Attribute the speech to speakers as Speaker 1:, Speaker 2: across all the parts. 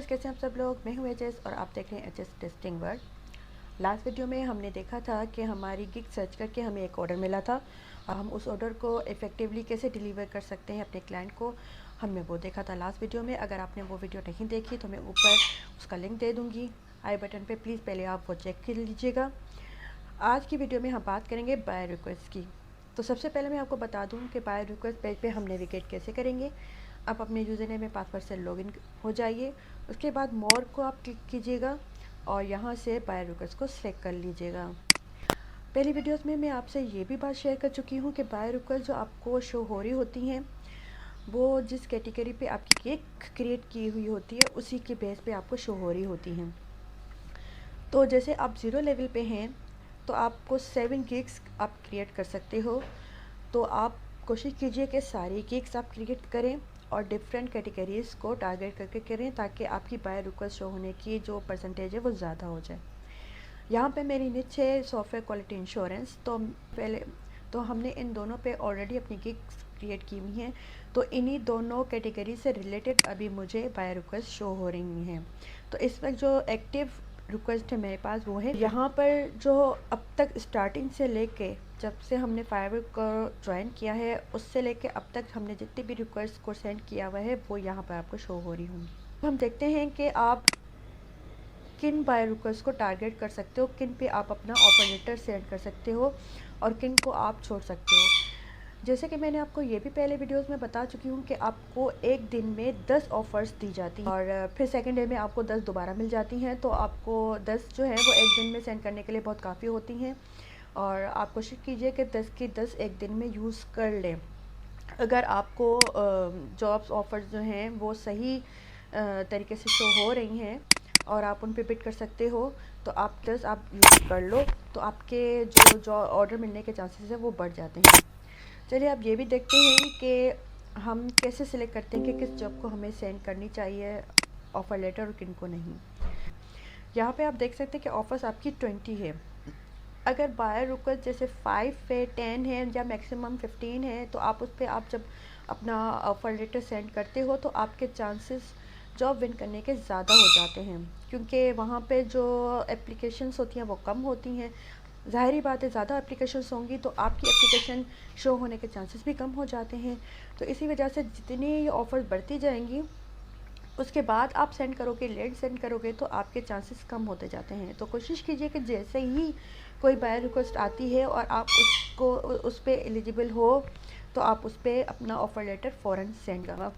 Speaker 1: Viewers, कैसे हैं आप सब लोग। मैं हूं एचएस और आप देख रहे हैं HS testing world. Last video में हमने देखा था कि हमारी गिग सर्च करके हमें एक ऑर्डर मिला था और हम उस ऑर्डर को इफ़ेक्टिवली कैसे डिलीवर कर सकते हैं अपने क्लाइंट को, हमने वो देखा था लास्ट वीडियो में। अगर आपने वो वीडियो नहीं देखी तो मैं ऊपर उसका लिंक दे दूँगी आई बटन पर, प्लीज़ पहले आप वो चेक कर लीजिएगा। आज की वीडियो में हम बात करेंगे बाय रिक्वेस्ट की। तो सबसे पहले मैं आपको बता दूं कि बाय रिक्वेस्ट पेज पे हम नेविगेट कैसे करेंगे। आप अपने यूज़र नेम में पासवर्ड से लॉगिन हो जाइए, उसके बाद मोर को आप क्लिक कीजिएगा और यहाँ से बाय रिक्वेस्ट को सिलेक्ट कर लीजिएगा। पहली वीडियोस में मैं आपसे ये भी बात शेयर कर चुकी हूँ कि बाय रिक्वेस्ट जो आपको शो हो रही होती हैं वो जिस कैटेगरी पे आपकी केक क्रिएट की हुई होती है उसी के बेस पे आपको शो हो रही होती हैं। तो जैसे आप 0 लेवल पे हैं तो आपको 7 गिग्स आप क्रिएट कर सकते हो। तो आप कोशिश कीजिए कि सारी गिग्स आप क्रिएट करें और डिफरेंट कैटेगरीज़ को टारगेट करके करें ताकि आपकी बाय रिक्वेस्ट शो होने की जो परसेंटेज है वो ज़्यादा हो जाए। यहाँ पे मेरी निच है सॉफ्टवेयर क्वालिटी इंश्योरेंस। तो हमने इन दोनों पे ऑलरेडी अपनी गिग्स क्रिएट की हुई हैं। तो इन्हीं दोनों कैटेगरी से रिलेटेड अभी मुझे बाय रिक्वेस्ट शो हो रही हैं। तो इस वक्त जो एक्टिव रिक्वेस्ट है मेरे पास वो है यहाँ पर, जो अब तक स्टार्टिंग से लेके जब से हमने फायरवर्क को ज्वाइन किया है उससे लेके अब तक हमने जितनी भी रिक्वेस्ट को सेंड किया हुआ है वो यहाँ पर आपको शो हो रही होंगी। हम देखते हैं कि आप किन बाय रिक्वेस्ट को टारगेट कर सकते हो, किन पे आप अपना ऑफर लेटर सेंड कर सकते हो और किन को आप छोड़ सकते हो। जैसे कि मैंने आपको ये भी पहले वीडियोस में बता चुकी हूँ कि आपको एक दिन में 10 ऑफ़र्स दी जाती हैं और फिर सेकंड डे में आपको 10 दोबारा मिल जाती हैं। तो आपको 10 जो है वो एक दिन में सेंड करने के लिए बहुत काफ़ी होती हैं और आप कोशिश कीजिए कि 10 की 10 एक दिन में यूज़ कर लें। अगर आपको जॉब्स ऑफ़र्स जो हैं वो सही तरीके से शो हो रही हैं और आप उन पे बिड कर सकते हो तो आप 10 आप यूज़ कर लो, तो आपके जो ऑर्डर मिलने के चांसेस हैं वो बढ़ जाते हैं। चलिए अब ये भी देखते हैं कि हम कैसे सिलेक्ट करते हैं कि किस जॉब को हमें सेंड करनी चाहिए ऑफ़र लेटर और किन को नहीं। यहाँ पे आप देख सकते हैं कि ऑफ़र्स आपकी 20 है। अगर बायर रिक्वेस्ट जैसे 5 है, 10 है या मैक्सिमम 15 है तो आप उस पर आप जब अपना ऑफ़र लेटर सेंड करते हो तो आपके चांसेस जॉब विन करने के ज़्यादा हो जाते हैं, क्योंकि वहाँ पे जो एप्लीकेशंस होती हैं वो कम होती हैं। ज़ाहिरी बात है, ज़्यादा एप्लीकेशंस होंगी तो आपकी एप्लीकेशन शो होने के चांसेस भी कम हो जाते हैं। तो इसी वजह से जितनी ये ऑफ़र्स बढ़ती जाएंगी उसके बाद आप सेंड करोगे, लेट सेंड करोगे तो आपके चांसेस कम होते जाते हैं। तो कोशिश कीजिए कि जैसे ही कोई बाय रिक्वेस्ट आती है और आप उसको उस पर एलिजिबल हो तो आप उस पर अपना ऑफ़र लेटर फ़ौरन सेंड करो।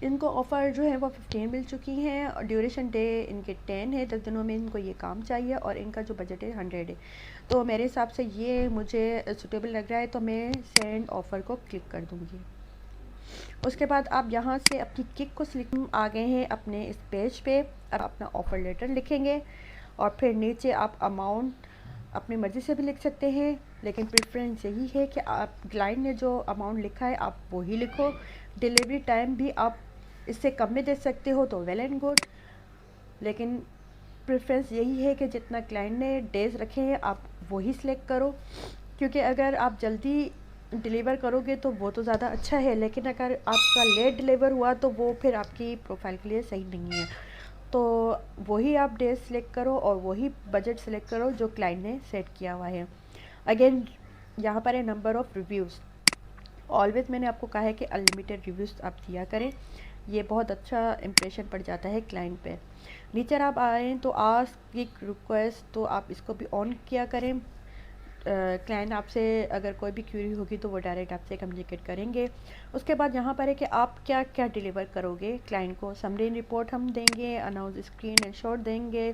Speaker 1: इनको ऑफ़र जो है वो 15 मिल चुकी हैं और ड्यूरेशन डे इनके 10 है, 10 दिनों में इनको ये काम चाहिए और इनका जो बजट है 100 है। तो मेरे हिसाब से ये मुझे सूटेबल लग रहा है तो मैं सेंड ऑफ़र को क्लिक कर दूँगी। उसके बाद आप यहाँ से अपनी किक को सिलेक्ट आ गए हैं अपने इस पेज पे। अब अपना ऑफ़र लेटर लिखेंगे और फिर नीचे आप अमाउंट अपनी मर्ज़ी से भी लिख सकते हैं, लेकिन प्रेफरेंस यही है कि आप क्लाइंट ने जो अमाउंट लिखा है आप वही लिखो। डिलीवरी टाइम भी आप इससे कम में दे सकते हो तो वेल एंड गुड, लेकिन प्रेफरेंस यही है कि जितना क्लाइंट ने डेज़ रखे हैं आप वही सिलेक्ट करो, क्योंकि अगर आप जल्दी डिलीवर करोगे तो वो तो ज़्यादा अच्छा है, लेकिन अगर आपका लेट डिलीवर हुआ तो वो फिर आपकी प्रोफाइल के लिए सही नहीं है। तो वही आप डेज सेलेक्ट करो और वही बजट सेलेक्ट करो जो क्लाइंट ने सेट किया हुआ है। अगेन यहाँ पर है नंबर ऑफ़ रिव्यूज़। ऑलवेज़ मैंने आपको कहा है कि अनलिमिटेड रिव्यूज़ आप दिया करें, ये बहुत अच्छा इम्प्रेशन पड़ जाता है क्लाइंट पे। नीचे आप आए तो आस्क गिग रिक्वेस्ट, तो आप इसको भी ऑन किया करें। क्लाइंट आपसे अगर कोई भी क्यूरी होगी तो वो डायरेक्ट आपसे कम्युनिकेट करेंगे। उसके बाद यहाँ पर है कि आप क्या क्या डिलीवर करोगे क्लाइंट को। समरी रिपोर्ट हम देंगे, अनाउंस स्क्रीन एंड शॉट देंगे,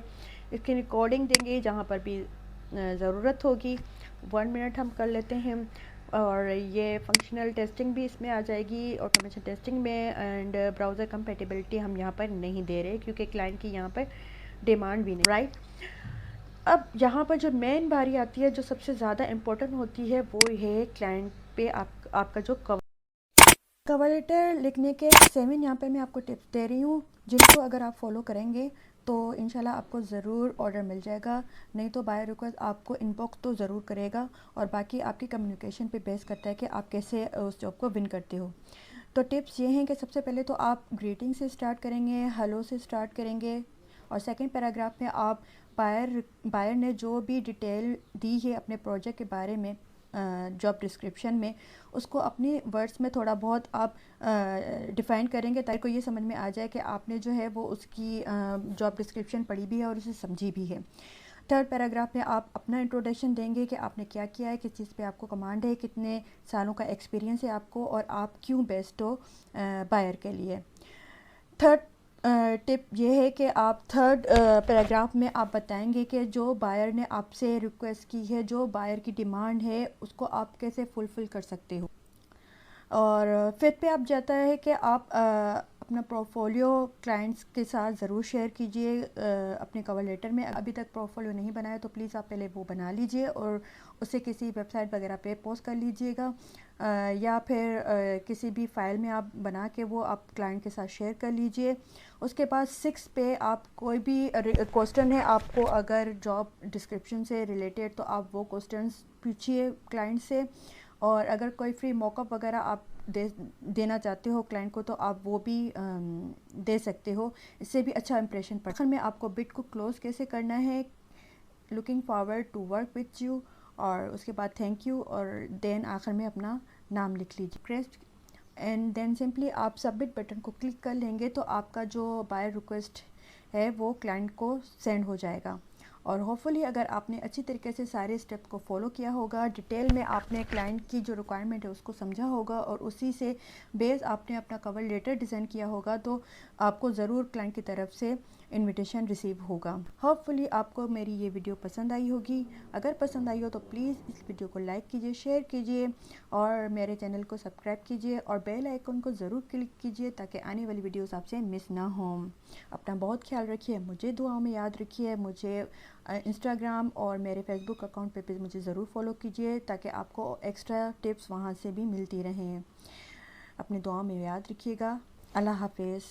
Speaker 1: इसकी रिकॉर्डिंग देंगे जहाँ पर भी ज़रूरत होगी। 1 मिनट हम कर लेते हैं और ये फंक्शनल टेस्टिंग भी इसमें आ जाएगी ऑटोमेशन टेस्टिंग में। एंड ब्राउज़र कंपेटिबिलिटी हम यहाँ पर नहीं दे रहे क्योंकि क्लाइंट की यहाँ पर डिमांड भी नहीं, राइट। अब यहाँ पर जो मेन बारी आती है, जो सबसे ज़्यादा इम्पोर्टेंट होती है, वो है क्लाइंट पे आपका जो कवर लेटर लिखने के 7 यहाँ पे मैं आपको टिप्स दे रही हूँ, जिनको अगर आप फॉलो करेंगे तो इंशाल्लाह आपको ज़रूर ऑर्डर मिल जाएगा। नहीं तो बाय रिक्वेस्ट आपको इनबॉक्स तो ज़रूर करेगा और बाकी आपकी कम्युनिकेशन पे बेस करता है कि आप कैसे उस जॉब को विन करते हो। तो टिप्स ये हैं कि सबसे पहले तो आप ग्रीटिंग से स्टार्ट करेंगे, हेलो से स्टार्ट करेंगे, और सेकंड पैराग्राफ में आप बायर ने जो भी डिटेल दी है अपने प्रोजेक्ट के बारे में जॉब डिस्क्रिप्शन में, उसको अपनी वर्ड्स में थोड़ा बहुत आप डिफ़ाइन करेंगे ताकि को ये समझ में आ जाए कि आपने जो है वो उसकी जॉब डिस्क्रिप्शन पढ़ी भी है और उसे समझी भी है। थर्ड पैराग्राफ में आप अपना इंट्रोडक्शन देंगे कि आपने क्या किया है, किस चीज़ पे आपको कमांड है, कितने सालों का एक्सपीरियंस है आपको, और आप क्यों बेस्ट हो बायर के लिए। थर्ड टिप ये है कि आप थर्ड पैराग्राफ में आप बताएंगे कि जो बायर ने आपसे रिक्वेस्ट की है, जो बायर की डिमांड है, उसको आप कैसे फुलफ़िल कर सकते हो। और फिफ्थ पे आप जाता है कि आप अपना पोर्टफोलियो क्लाइंट्स के साथ ज़रूर शेयर कीजिए अपने कवर लेटर में। अभी तक पोर्टफोलियो नहीं बनाया तो प्लीज़ आप पहले वो बना लीजिए और उसे किसी वेबसाइट वगैरह पे पोस्ट कर लीजिएगा, या फिर किसी भी फ़ाइल में आप बना के वो आप क्लाइंट के साथ शेयर कर लीजिए। उसके बाद 6 पे आप कोई भी क्वेश्चन है आपको अगर जॉब डिस्क्रिप्शन से रिलेटेड, तो आप वो क्वेश्चंस पूछिए क्लाइंट से, और अगर कोई फ्री मॉकअप वगैरह आप देना चाहते हो क्लाइंट को तो आप वो भी दे सकते हो, इससे भी अच्छा इंप्रेशन पड़ता है। आखिर में आपको बिड को क्लोज़ कैसे करना है, looking forward to work with you, और उसके बाद थैंक यू, और देन आखिर में अपना नाम लिख लीजिए क्रेस्ट, एंड देन सिंपली आप सबमिट बटन को क्लिक कर लेंगे तो आपका जो बायर रिक्वेस्ट है वो क्लाइंट को सेंड हो जाएगा। और होपफुली अगर आपने अच्छी तरीके से सारे स्टेप को फॉलो किया होगा, डिटेल में आपने क्लाइंट की जो रिक्वायरमेंट है उसको समझा होगा, और उसी से बेस आपने अपना कवर लेटर डिज़ाइन किया होगा, तो आपको ज़रूर क्लाइंट की तरफ से इनविटेशन रिसीव होगा। होपफुली आपको मेरी ये वीडियो पसंद आई होगी। अगर पसंद आई हो तो प्लीज़ इस वीडियो को लाइक कीजिए, शेयर कीजिए, और मेरे चैनल को सब्सक्राइब कीजिए, और बेल आइकन को ज़रूर क्लिक कीजिए ताकि आने वाली वीडियोस आपसे मिस ना हो। अपना बहुत ख्याल रखिए, मुझे दुआओं में याद रखिए, मुझे इंस्टाग्राम और मेरे फेसबुक अकाउंट पे मुझे ज़रूर फॉलो कीजिए ताकि आपको एक्स्ट्रा टिप्स वहाँ से भी मिलती रहें। अपनी दुआओं में याद रखिएगा। अल्लाह हाफिज़।